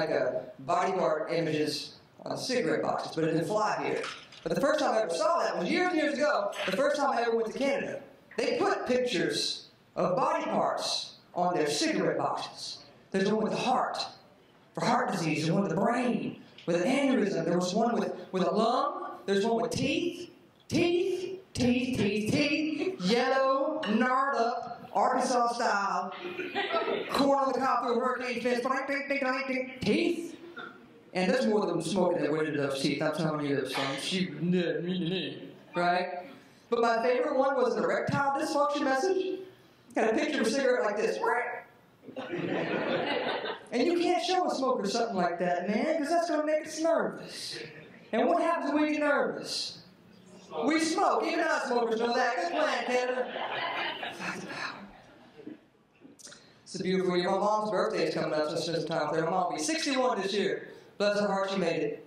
like body part images on cigarette boxes, but it didn't fly here. But the first time I ever saw that was years and years ago, the first time I ever went to Canada. They put pictures of body parts on their cigarette boxes. There's one with the heart, for heart disease, there's one with the brain, with an aneurysm, there was one with a lung, there's one with teeth, yellow, gnarled up, Arkansas style, corn on the cob through a hurricane fence, teeth. And there's more than smoking that weighted up teeth, I'm telling you this, right? But my favorite one was an erectile dysfunction message. Got a picture of a cigarette like this. And you can't show a smoker something like that, man, because that's going to make us nervous. And what happens when we get nervous? We smoke. Even non-smokers know that. Good plan, Canada. Fight the power. It's a beautiful year. My mom's birthday is coming up, so spend some time with her. My mom will be 61 this year. Bless her heart, she made it.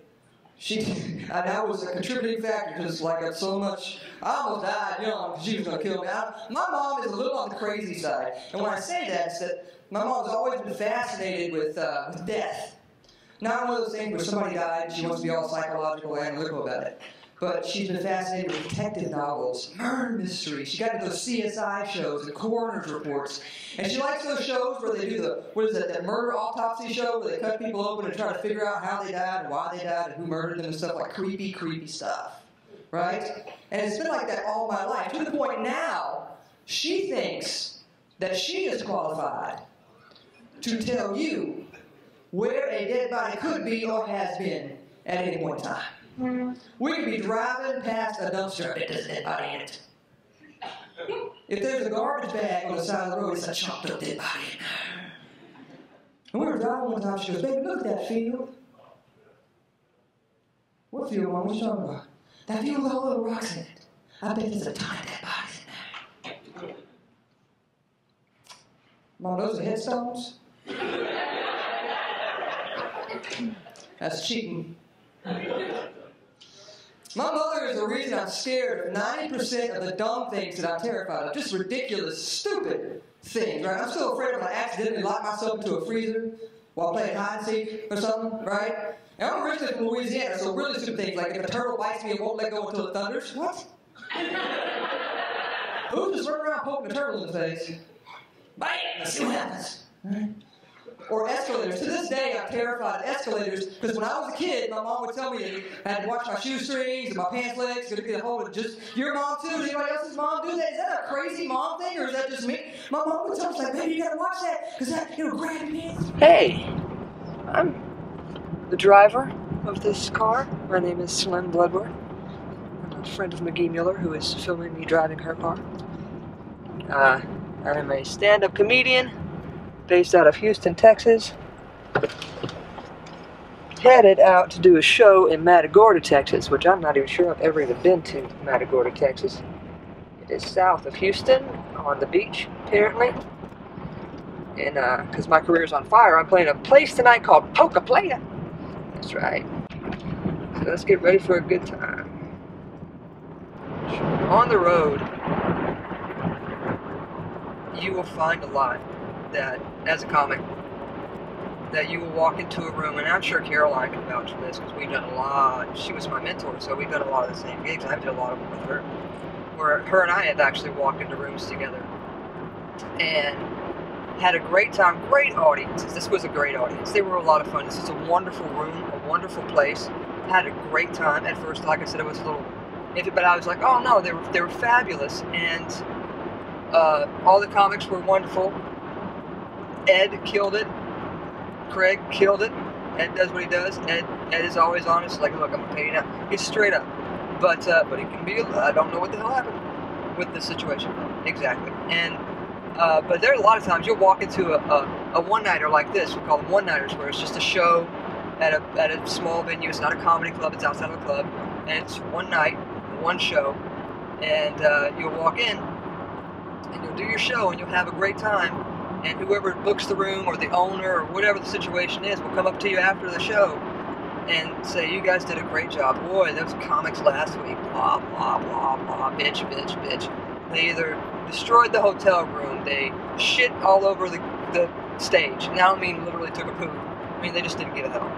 That was a contributing factor because, like, I so much. I almost died young because she was going to kill me. My mom is a little on the crazy side. And when I say that, it's that my mom's always been fascinated with death. Not one of those things where somebody died and she wants to be all psychological and analytical about it. But she's been fascinated with detective novels, murder mysteries. She got into those CSI shows and coroner's reports. And she likes those shows where they do that murder autopsy show where they cut people open and try to figure out how they died and why they died and who murdered them and stuff like creepy stuff. Right? And it's been like that all my life, to the point now she thinks that she is qualified to tell you where a dead body could be or has been at any point in time. We could be driving past a dumpster and there's a dead body in it. If there's a garbage bag on the side of the road, it's a chopped up dead body in there. And we were driving one time, she goes, baby, look at that field. What field, Mom? What you talking about? That field with all the little rocks in it. I bet there's a ton of dead bodies in there. Mom, those are headstones? That's cheating. My mother is the reason I'm scared of 90% of the dumb things that I'm terrified of. Just ridiculous, stupid things, right? I'm still afraid I'm going to accidentally lock myself into a freezer while playing hide and seek or something, right? And I'm originally from Louisiana, so really stupid things like if a turtle bites me, it won't let go until it thunders. What? Who's just running around poking a turtle in the face? Bite! Let's see what happens. Right? Or escalators. To this day, I'm terrified of escalators because when I was a kid, my mom would tell me I had to watch my shoestrings and my pants legs to get a hold of just your mom too. Does anybody else's mom do that? Is that a crazy mom thing or is that just me? My mom would tell me, like, baby, you gotta watch that because it'll grab your pants. Hey, I'm the driver of this car. My name is Slim Bloodworth. I'm a friend of McGee Mueller who is filming me driving her car. I'm a stand-up comedian based out of Houston, Texas, headed out to do a show in Matagorda, Texas, which I'm not even sure I've ever even been to Matagorda, Texas. It is south of Houston, on the beach, apparently. And, because my career's on fire, I'm playing a place tonight called Poca Playa. That's right. So let's get ready for a good time. On the road, you will find a lot that, as a comic, that you will walk into a room, and I'm sure Caroline can vouch for this, because we've done a lot, she was my mentor, so we've done a lot of the same gigs, I've done a lot of them with her, where her and I have actually walked into rooms together, and had a great time, great audiences. This was a great audience, they were a lot of fun. This is a wonderful room, a wonderful place, had a great time. At first, like I said, it was a little iffy, but I was like, oh no, they were fabulous, and all the comics were wonderful. Ed killed it. Craig killed it. Ed does what he does. Ed is always honest. Like, look, I'm gonna pay you now. He's straight up. But he can be. I don't know what the hell happened with this situation exactly. And but there are a lot of times you'll walk into a one-nighter like this. We call them one-nighters, where it's just a show at a small venue. It's not a comedy club. It's outside of a club, and it's one night, one show, and you'll walk in and you'll do your show and you'll have a great time. And whoever books the room or the owner or whatever the situation is will come up to you after the show and say, you guys did a great job. Boy, those comics last week, blah, blah, blah, blah, bitch. They either destroyed the hotel room, they shit all over the stage. And I don't mean literally took a poo. mean, they just didn't give a hell.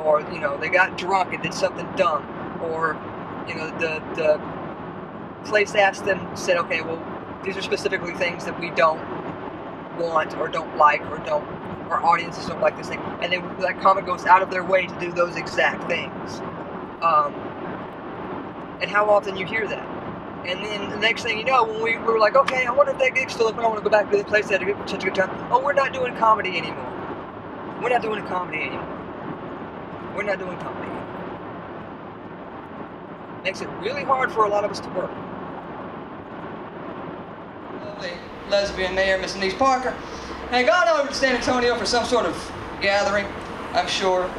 Or, you know, they got drunk and did something dumb. Or, you know, the place asked them, said, okay, well, these are specifically things that we don't want or don't like or our audiences don't like this thing. And then that comic goes out of their way to do those exact things. And how often you hear that. And then the next thing you know, when we were like, okay, I wonder if that gig's still open, I want to go back to the place that had such a good time. Oh, we're not doing comedy anymore. We're not doing comedy anymore. We're not doing comedy anymore. Makes it really hard for a lot of us to work. Lovely lesbian mayor, Miss Denise Parker, had gone over to San Antonio for some sort of gathering, I'm sure.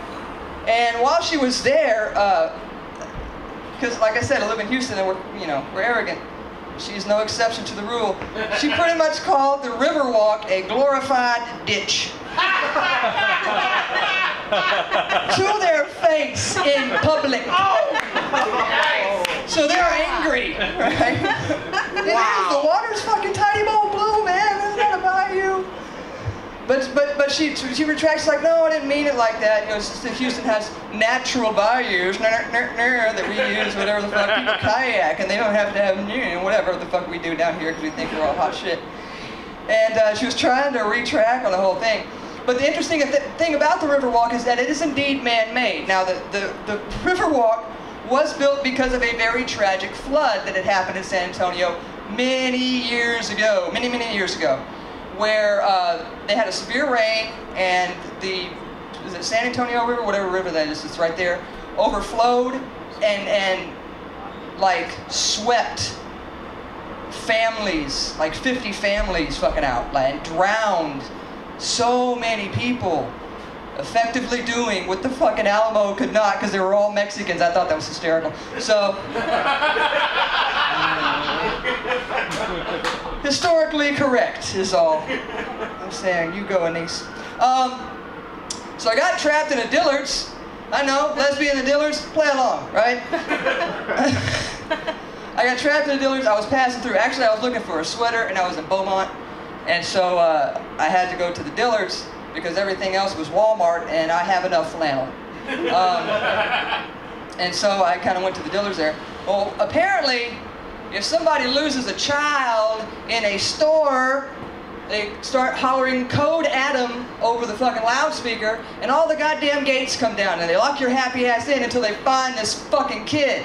And while she was there, because like I said, I live in Houston and we're arrogant. She's no exception to the rule. She pretty much called the Riverwalk a glorified ditch. To their face in public. So they're angry, right? Wow. The water's fucking tiny bowl blue, man. Isn't that a bayou? But she retracts like, no, I didn't mean it like that. You know, it's just that Houston has natural bayous that we use, whatever the fuck. People kayak, and they don't have to have whatever the fuck we do down here because we think we're all hot shit. And she was trying to retract on the whole thing. But the interesting thing about the Riverwalk is that it is indeed man-made. Now, the Riverwalk was built because of a very tragic flood that had happened in San Antonio many years ago, many years ago, where they had a severe rain and is it San Antonio River, whatever river that is, it's right there, overflowed and like swept families, like 50 families fucking out, like drowned so many people, effectively doing what the fucking Alamo could not because they were all Mexicans. I thought that was hysterical. So, historically correct is all I'm saying. You go, Anise. So I got trapped in a Dillard's. I know, lesbian and Dillard's, play along, right? I got trapped in a Dillard's. I was passing through. Actually, I was looking for a sweater, and I was in Beaumont. And so I had to go to the Dillard's because everything else was Walmart, and I have enough flannel. And so I kind of went to the Dillard's there. Well, apparently, if somebody loses a child in a store, they start hollering Code Adam over the fucking loudspeaker, and all the goddamn gates come down, and they lock your happy ass in until they find this fucking kid.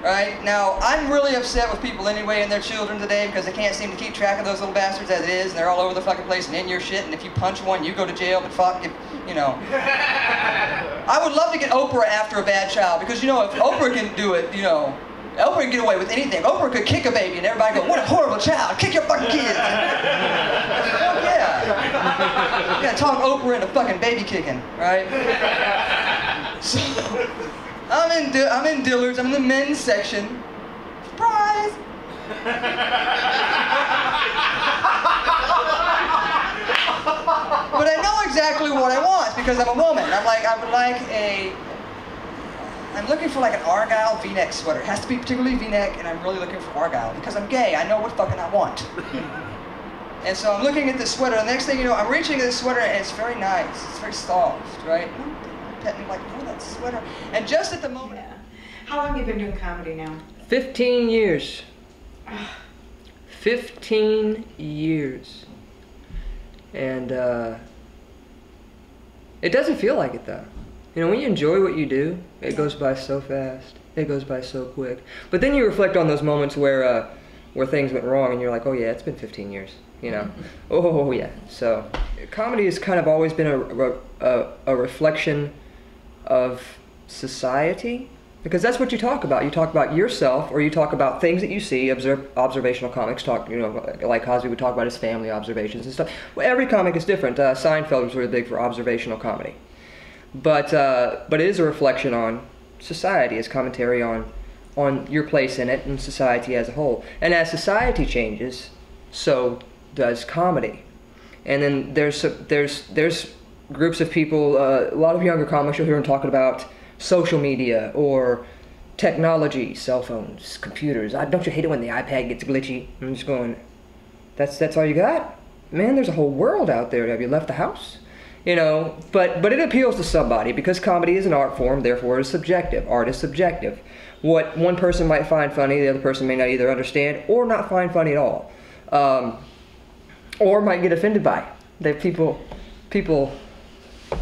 Right? Now, I'm really upset with people anyway and their children today because they can't seem to keep track of those little bastards as it is, and they're all over the fucking place and in your shit, and if you punch one, you go to jail, but fuck, you know. I would love to get Oprah after a bad child because, you know, if Oprah can do it, you know, Oprah can get away with anything. Oprah could kick a baby and everybody go, what a horrible child, kick your fucking kids. Fuck yeah. You gotta talk Oprah into fucking baby kicking, right? So, I'm in Dillard's, I'm in the men's section. Surprise! But I know exactly what I want because I'm a woman. I'm looking for like an Argyle V-neck sweater. It has to be particularly V-neck, and I'm really looking for Argyle because I'm gay. I know what fucking I want. And so I'm looking at this sweater, and the next thing you know, I'm reaching at this sweater, and it's very nice. It's very soft, right? I'm like, oh, that sweater. And just at the moment... Yeah. How long have you been doing comedy now? 15 years. 15 years. And it doesn't feel like it though. You know, when you enjoy what you do, it goes by so fast. It goes by so quick. But then you reflect on those moments where things went wrong and you're like, oh yeah, it's been 15 years, you know? Oh yeah. So comedy has kind of always been a reflection of society, because that's what you talk about. You talk about yourself, or you talk about things that you see. Observational comics talk, you know, like Cosby would talk about his family observations and stuff. Well, every comic is different. Seinfeld was really big for observational comedy, but it is a reflection on society, as commentary on your place in it and society as a whole. And as society changes, so does comedy. And then there's groups of people, a lot of younger comics you'll hear them talking about social media or technology, cell phones, computers. Don't you hate it when the iPad gets glitchy? I'm just going, that's all you got? Man, there's a whole world out there. Have you left the house? You know, but it appeals to somebody because comedy is an art form, therefore it is subjective. Art is subjective. What one person might find funny, the other person may not either understand or not find funny at all. Or might get offended by. People,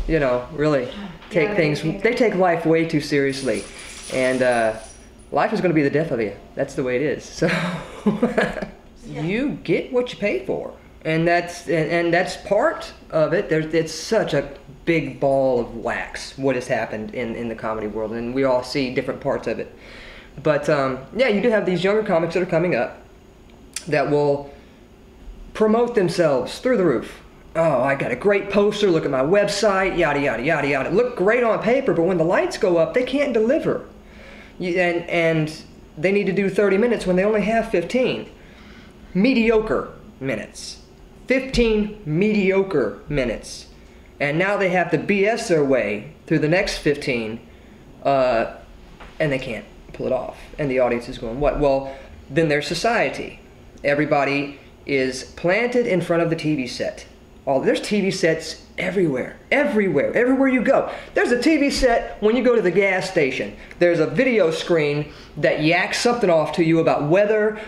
you know, really take things, they take life way too seriously. And life is going to be the death of you. That's the way it is. So you get what you pay for. And that's part of it. It's such a big ball of wax, what has happened in the comedy world. And we all see different parts of it. But yeah, you do have these younger comics that are coming up that will promote themselves through the roof. Oh, I got a great poster, look at my website, yada, yada, yada, yada. Look great on paper, but when the lights go up, they can't deliver. And they need to do 30 minutes when they only have 15. Mediocre minutes. 15 mediocre minutes. And now they have to BS their way through the next 15, and they can't pull it off. And the audience is going, what? Well, then there's society. Everybody is planted in front of the TV set. There's TV sets everywhere, everywhere you go. There's a TV set when you go to the gas station. There's a video screen that yaks something off to you about weather,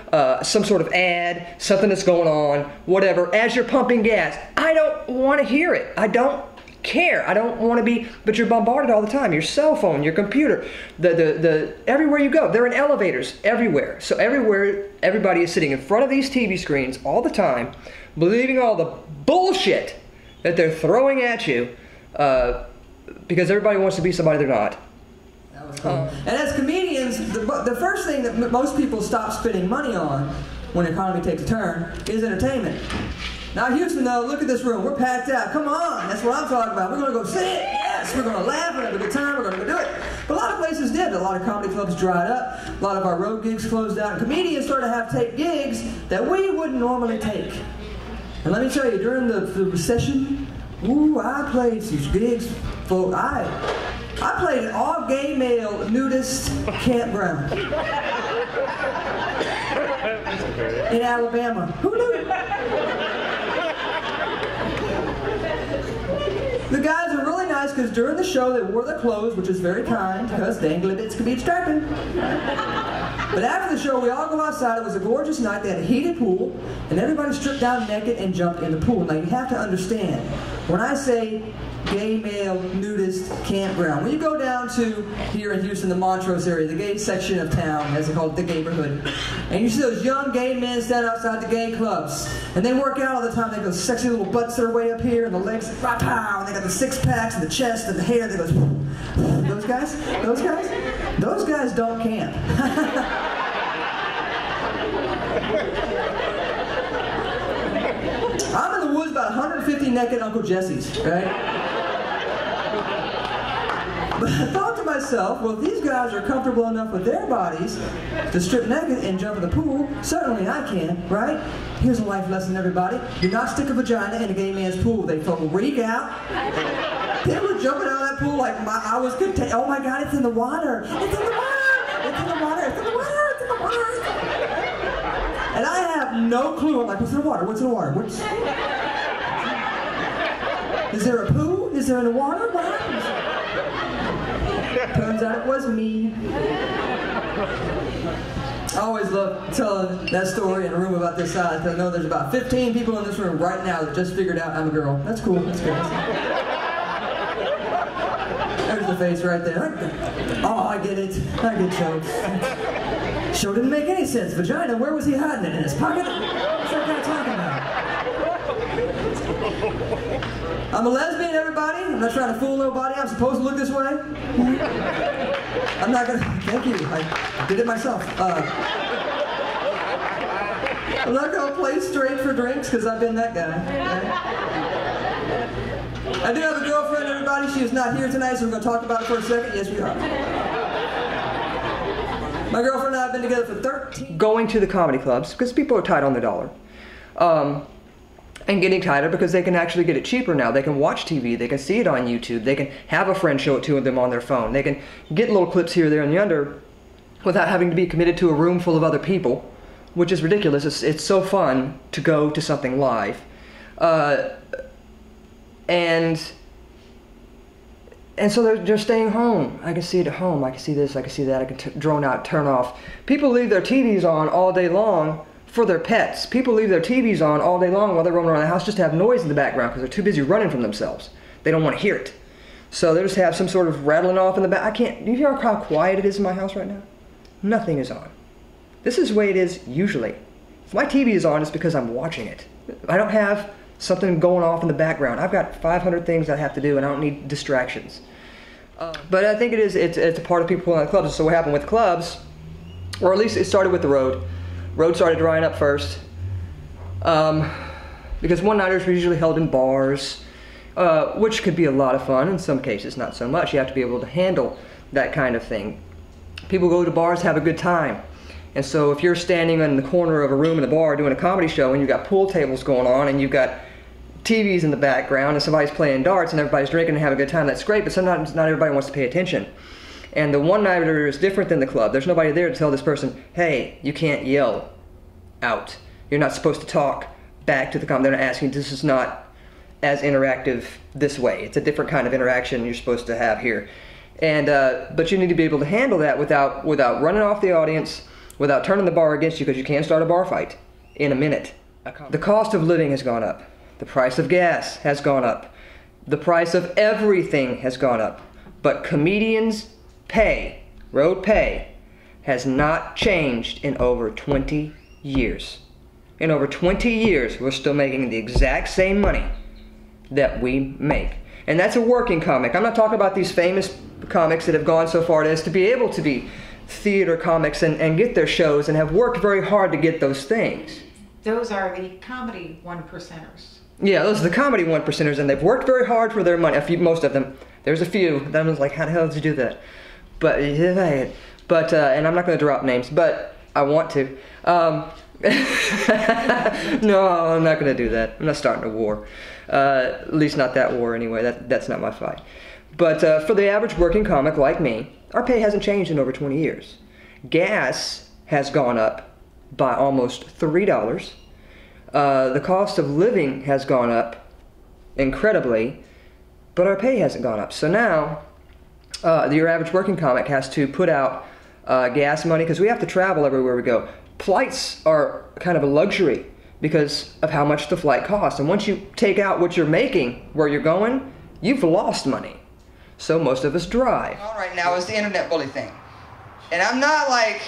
some sort of ad, something that's going on, whatever, as you're pumping gas. I don't want to hear it. I don't care. I don't want to be, but you're bombarded all the time. Your cell phone, your computer, everywhere you go. They're in elevators everywhere. So everywhere, everybody is sitting in front of these TV screens all the time, believing all the bullshit that they're throwing at you because everybody wants to be somebody they're not. That was cool. And as comedians, the first thing that most people stop spending money on when the economy takes a turn is entertainment. Now Houston, though, look at this room. We're packed out. Come on, that's what I'm talking about. We're going to go see it. Yes, we're going to laugh. We're going to have a good time. We're going to go do it. But a lot of places did. A lot of comedy clubs dried up. A lot of our road gigs closed down. And comedians started to have to take gigs that we wouldn't normally take. And let me tell you, during the recession, ooh, I played some gigs. I played an all-gay male nudist campground in Alabama. Who knew? The guys are really nice because during the show they wore their clothes, which is very kind because dangly bits can be distracting. But after the show, we all go outside. It was a gorgeous night. They had a heated pool, and everybody stripped down naked and jumped in the pool. Now, you have to understand, when I say gay male nudist campground, when you go down to, here in Houston, the Montrose area, the gay section of town, as they call it, the gayborhood, and you see those young gay men stand outside the gay clubs, and they work out all the time. They have those sexy little butts that are way up here, and the legs, rah, pow, and they got the six-packs, and the chest, and the hair, and they go, those guys don't camp. I'm in the woods about 150 naked Uncle Jesse's, right? But I thought to myself, well, if these guys are comfortable enough with their bodies to strip naked and jump in the pool, certainly I can, right? Here's a life lesson, everybody. Do not stick a vagina in a gay man's pool. They freak out. They were jumping out of that pool like I was content. Oh my God, it's in the water. It's in the water. It's in the water. It's in the water. It's in the water. And I have no clue. I'm like, what's in the water? What's in the water? Is there a poo? Is there in the water? What happens? Turns out it was me. I always love telling that story in a room about this size because I know there's about 15 people in this room right now that just figured out I'm a girl. That's cool. That's good. There's the face right there. Oh, I get it. I get jokes. Show didn't make any sense. Vagina, where was he hiding it? In his pocket? What's that guy talking about? I'm a lesbian, everybody. I'm not trying to fool nobody. I'm supposed to look this way. I'm not gonna. Thank you. I did it myself. I'm not gonna play straight for drinks because I've been that guy. Okay? I do have a girlfriend, everybody. She is not here tonight, so we're gonna talk about it for a second. Yes, we are. My girlfriend and I have been together for 13. Going to the comedy clubs because people are tight on their dollar. And getting tighter because they can actually get it cheaper now. They can watch TV, they can see it on YouTube, they can have a friend show it to them on their phone. They can get little clips here, there, and yonder without having to be committed to a room full of other people, which is ridiculous. It's so fun to go to something live. And And so they're staying home. I can see it at home. I can see this, I can see that. I can drone out, turn off. People leave their TVs on all day long for their pets. People leave their TVs on all day long while they're roaming around the house just to have noise in the background because they're too busy running from themselves. They don't want to hear it. So they just have some sort of rattling off in the back. Do you hear how quiet it is in my house right now? Nothing is on. This is the way it is usually. If my TV is on, it's because I'm watching it. I don't have something going off in the background. I've got 500 things I have to do and I don't need distractions. But I think it's a part of people pulling out clubs. So what happened with clubs, or at least it started with the road. Road started drying up first. Because one-nighters were usually held in bars, which could be a lot of fun. In some cases, not so much. You have to be able to handle that kind of thing. People go to bars, have a good time. And so if you're standing in the corner of a room in a bar doing a comedy show and you've got pool tables going on and you've got TVs in the background and somebody's playing darts and everybody's drinking and having a good time, that's great, but sometimes not everybody wants to pay attention. And the one-nighter is different than the club. There's nobody there to tell this person, hey, you can't yell out. You're not supposed to talk back to the comic. They're not asking, this is not as interactive this way. It's a different kind of interaction you're supposed to have here. And but you need to be able to handle that without running off the audience, without turning the bar against you, because you can start a bar fight in a minute. The cost of living has gone up. The price of gas has gone up. The price of everything has gone up. But comedians' pay, road pay, has not changed in over 20 years. In over 20 years, we're still making the exact same money that we make. And that's a working comic. I'm not talking about these famous comics that have gone so far as to be able to be theater comics and get their shows and have worked very hard to get those things. Those are the comedy one-percenters. Yeah, those are the comedy one-percenters, and they've worked very hard for their money. Most of them. There's a few. That one's like, how the hell did you do that? But and I'm not going to drop names, but I want to. No, I'm not going to do that. I'm not starting a war. At least not that war anyway. That's not my fight. But for the average working comic like me, our pay hasn't changed in over 20 years. Gas has gone up by almost $3. The cost of living has gone up incredibly, but our pay hasn't gone up. So now, your average working comic has to put out gas money, because we have to travel everywhere we go. Flights are kind of a luxury because of how much the flight costs. And once you take out what you're making where you're going, you've lost money. So most of us drive. All right, now is the internet bully thing. And I'm not like,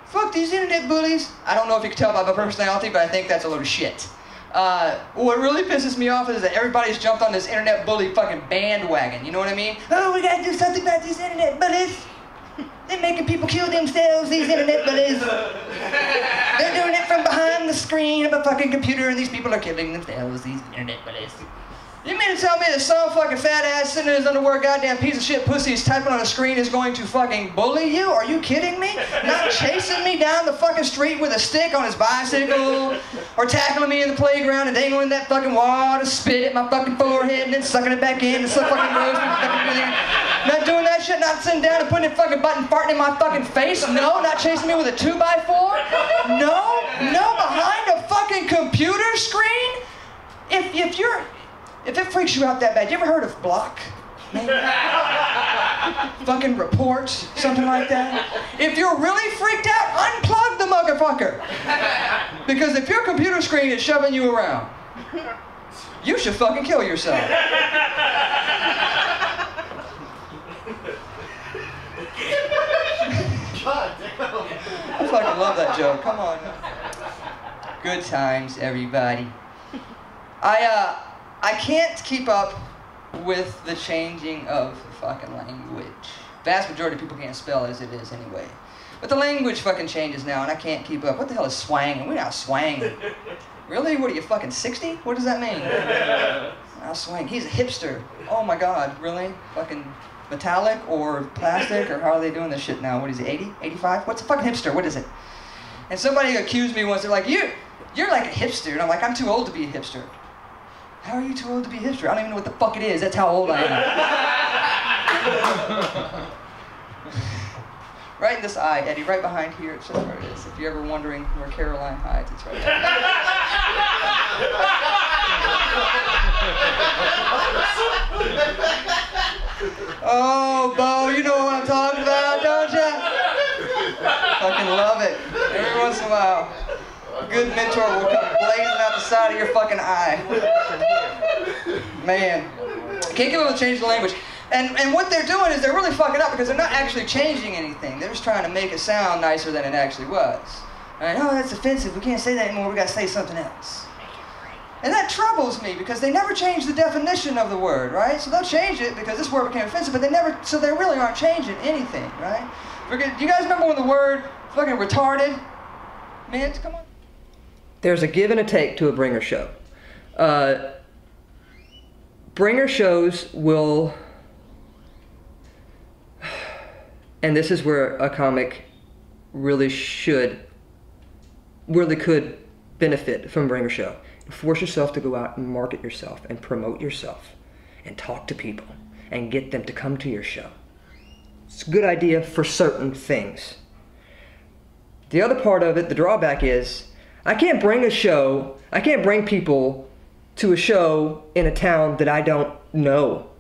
fuck these internet bullies. I don't know if you can tell by my personality, but I think that's a load of shit. What really pisses me off is that everybody's jumped on this internet bully fucking bandwagon. You know what I mean? Oh, we gotta do something about these internet bullies. They're making people kill themselves, these internet bullies. They're doing it from behind the screen of a fucking computer, and these people are killing themselves, these internet bullies. You mean to tell me that some fucking fat ass sitting in his underwear goddamn piece of shit pussy is typing on a screen is going to fucking bully you? Are you kidding me? Not chasing me down the fucking street with a stick on his bicycle, or tackling me in the playground and dangling that fucking wad of spit at my fucking forehead and then sucking it back in and so fucking gross. Not doing that shit, not sitting down and putting a fucking button farting in my fucking face. No, not chasing me with a 2x4. No, behind a fucking computer screen. If it freaks you out that bad, you ever heard of Block? Fucking Report, something like that. If you're really freaked out, unplug the motherfucker. Because if your computer screen is shoving you around, you should fucking kill yourself. I fucking love that joke. Come on. Good times, everybody. I can't keep up with the changing of the fucking language. Vast majority of people can't spell as it is anyway. But the language fucking changes now, and I can't keep up. What the hell is swanging? We're not swanging. Really? What are you, fucking 60? What does that mean? I'll swang. He's a hipster. Oh my god, really? Fucking metallic or plastic, or how are they doing this shit now? What is it, 80? 85? What's a fucking hipster? What is it? And somebody accused me once, they're like, you're like a hipster. And I'm like, I'm too old to be a hipster. How are you too old to be a hipster? I don't even know what the fuck it is. That's how old I am. Right in this eye, Eddie, right behind here. It's just where it is. If you're ever wondering where Caroline hides, it's right there. Oh, Bo, you know what I'm talking about, don't you? Fucking love it. Every once in a while, a good mentor will come blazing out the side of your fucking eye. Man, can't get them to change the language. And what they're doing is they're really fucking up because they're not actually changing anything. They're just trying to make it sound nicer than it actually was. Right? Oh, that's offensive. We can't say that anymore. We got to say something else. And that troubles me because they never change the definition of the word, right? So they'll change it because this word became offensive, but so they really aren't changing anything, right? Do you guys remember when the word fucking retarded meant? Come on. There's a give and a take to a bringer show. Bringer shows will, and this is where a comic really could benefit from a bringer show. Force yourself to go out and market yourself and promote yourself and talk to people and get them to come to your show. It's a good idea for certain things. The other part of it, the drawback is, I can't bring people to a show in a town that I don't know.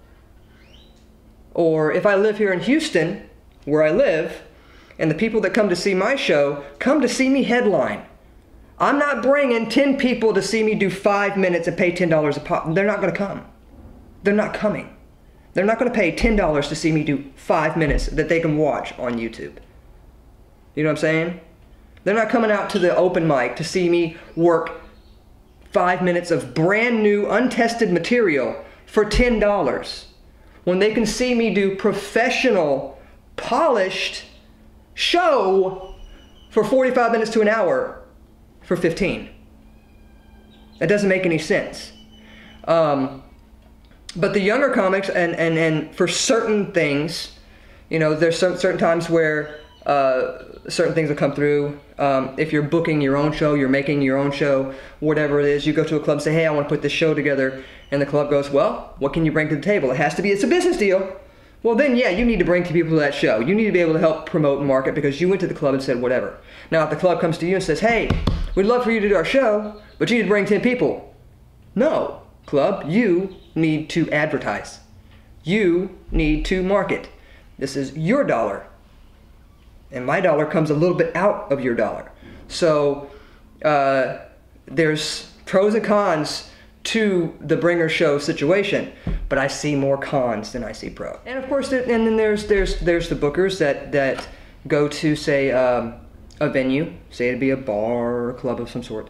Or if I live here in Houston, where I live, and the people that come to see my show come to see me headline. I'm not bringing 10 people to see me do 5 minutes and pay $10 a pop. They're not going to come. They're not coming. They're not going to pay $10 to see me do 5 minutes that they can watch on YouTube. You know what I'm saying? They're not coming out to the open mic to see me work 5 minutes of brand new, untested material for $10 when they can see me do professional, polished show for 45 minutes to an hour for 15. That doesn't make any sense. But the younger comics, and for certain things, you know, there's certain times where certain things will come through. If you're booking your own show, you're making your own show, whatever it is, you go to a club and say, hey, I want to put this show together, and the club goes, well, what can you bring to the table? It's a business deal. Well then, yeah, you need to bring people to that show. You need to be able to help promote and market because you went to the club and said whatever. Now if the club comes to you and says, hey, we'd love for you to do our show, but you need to bring 10 people. No, club, you need to advertise. You need to market. This is your dollar. And my dollar comes a little bit out of your dollar. So there's pros and cons to the bringer show situation, but I see more cons than I see pros. And of course, and then there's the bookers that go to, say, a venue, say it'd be a bar or a club of some sort,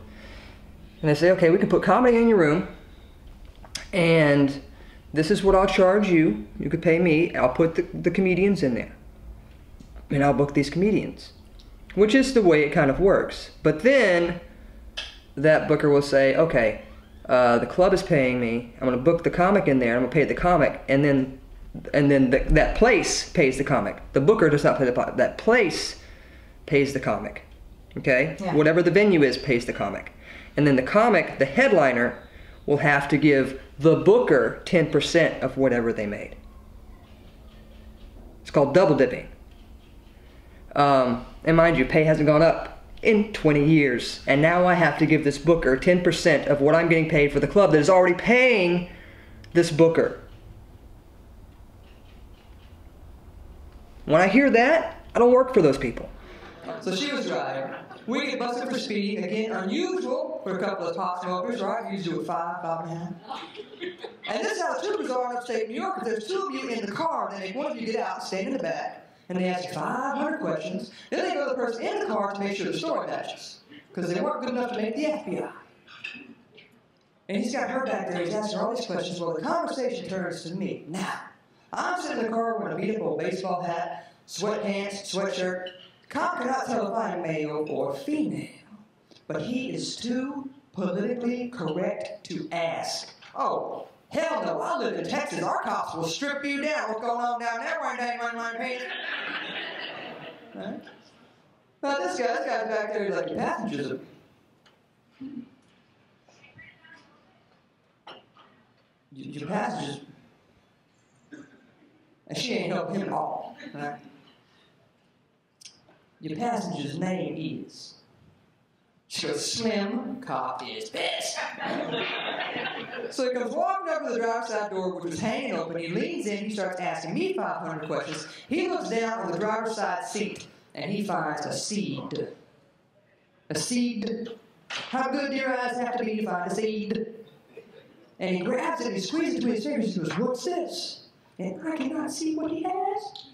and they say, okay, we can put comedy in your room, and this is what I'll charge you. You could pay me. I'll put the comedians in there, and I'll book these comedians, which is the way it kind of works. But then that booker will say, okay, the club is paying me. I'm going to book the comic in there. I'm going to pay the comic, and then that place pays the comic. The booker does not pay that place pays the comic. Okay, yeah. Whatever the venue is pays the comic, and then the comic, the headliner, will have to give the booker 10% of whatever they made. It's called double dipping. And mind you, pay hasn't gone up in 20 years, and now I have to give this booker 10% of what I'm getting paid for the club that is already paying this booker. When I hear that, I don't work for those people. So she was driving. We get busted for speeding. Again, unusual for a couple of pot smokers, right? Usually with 5.5. And this is how the troopers are in upstate New York. If there's two of you in the car, then if one of you get out and stand in the back, and they ask you 500 questions. Then they go to the person in the car to make sure the story matches, because they weren't good enough to make the FBI. And he's got her back there. He's asking all these questions. Well, the conversation turns to me. Now, I'm sitting in the car wearing a beat-up old baseball hat, sweatpants, sweatshirt. Cop cannot tell if I'm male or female, but he is too politically correct to ask. Oh, hell no, I live in Texas. Our cops will strip you down. What's going on down there? Why ain't my pants? Right? But this guy's back there, he's like, your passengers are... Your passengers... And she ain't helping him at all. Right? Your passenger's name is... She goes, Slim, coffee is best. So he comes walking up to the driver's side door, which was hanging open. He leans in, he starts asking me 500 questions. He looks down on the driver's side seat, and he finds a seed. A seed. How good do your eyes have to be to find a seed? And he grabs it and he squeezes it between his fingers. He goes, what's this? And I cannot see what he has.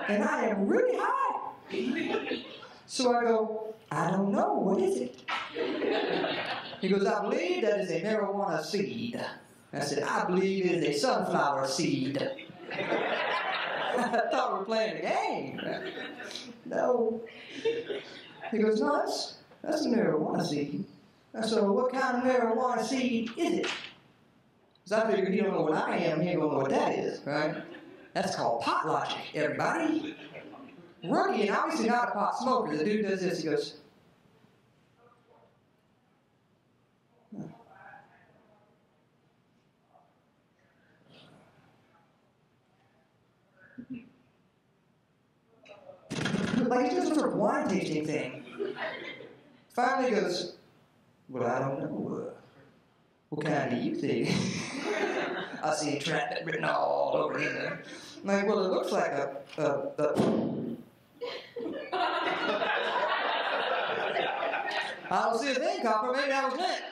And I am really high. So I go, I don't know. What is it? He goes, I believe that is a marijuana seed. I said, I believe it is a sunflower seed. I thought we were playing a game. No. He goes, no, that's a marijuana seed. I said, well, what kind of marijuana seed is it? Because I figured he don't know what I am, he ain't gonna know what that is, right? That's called pot logic, everybody. Rookie, and obviously not a pot smoker. The dude does this, he goes, like he's doing some sort of wine tasting thing. Finally he goes, well, I don't know. What kind do you think? I see entrapment written all over here. I'm like, well, it looks like I don't see a thing, copper. Maybe that was lit.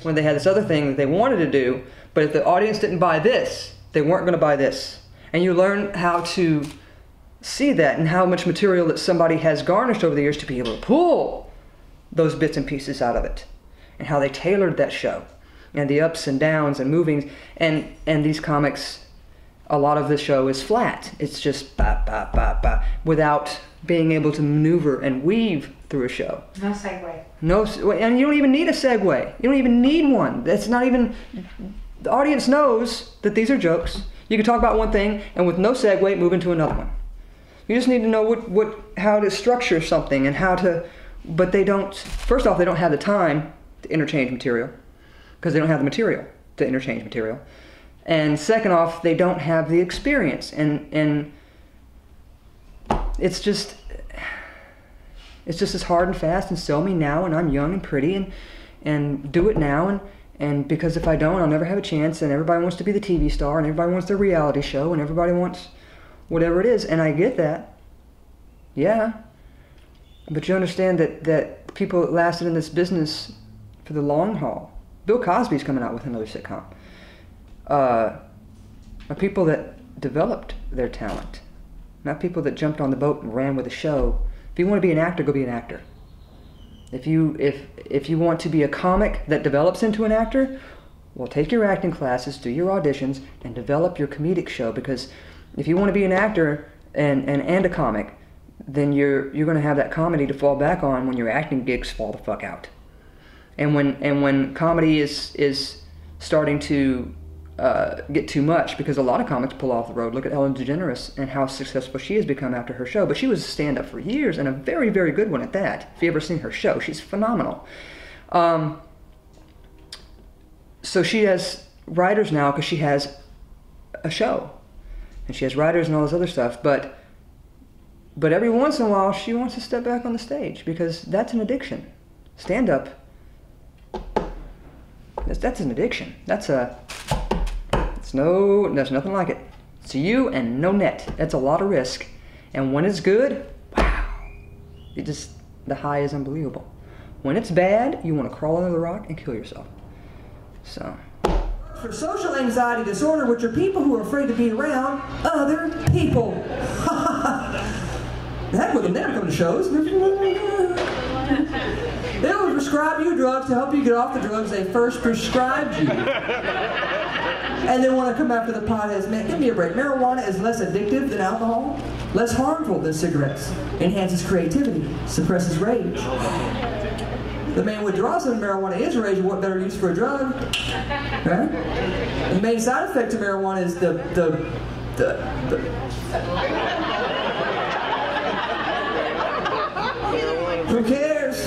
When they had this other thing that they wanted to do, but if the audience didn't buy this, they weren't going to buy this. And you learn how to see that and how much material that somebody has garnished over the years to be able to pull those bits and pieces out of it, and how they tailored that show, and the ups and downs and movings, and these comics, a lot of the show is flat. It's just ba ba ba ba, without being able to maneuver and weave through a show. No segue. No, and you don't even need a segue. You don't even need one. That's not even, the audience knows that these are jokes. You can talk about one thing, and with no segue, move into another one. You just need to know how to structure something and how to, but they don't, first off, they don't have the time to interchange material, because they don't have the material to interchange material. And second off, they don't have the experience, and it's just as hard and fast and sell me now, and I'm young and pretty, and do it now, and because if I don't, I'll never have a chance, and everybody wants to be the TV star, and everybody wants their reality show, and everybody wants whatever it is, and I get that, yeah, but you understand that people that lasted in this business for the long haul, Bill Cosby's coming out with another sitcom, are people that developed their talent, not people that jumped on the boat and ran with a show. If you want to be an actor, go be an actor. If you want to be a comic that develops into an actor, well, take your acting classes, do your auditions, and develop your comedic show, because if you want to be an actor and a comic, then you're going to have that comedy to fall back on when your acting gigs fall the fuck out. And when comedy is starting to get too much, because a lot of comics pull off the road. Look at Ellen DeGeneres and how successful she has become after her show. But she was a stand-up for years, and a very, very good one at that. If you ever seen her show, she's phenomenal. So she has writers now because she has a show. And she has writers and all this other stuff, but every once in a while she wants to step back on the stage, because that's an addiction. Stand-up, that's an addiction. There's nothing like it. It's you and no net. That's a lot of risk. And when it's good, wow, the high is unbelievable. When it's bad, you want to crawl under the rock and kill yourself. So. For social anxiety disorder, which are people who are afraid to be around other people. Heck with them, they don't come to shows. They will prescribe you drugs to help you get off the drugs they first prescribed you. And they want to come after the potheads. Man, give me a break. Marijuana is less addictive than alcohol, less harmful than cigarettes, enhances creativity, suppresses rage. The main withdrawal of marijuana is rage. What better use for a drug? Right? The main side effect of marijuana is who cares?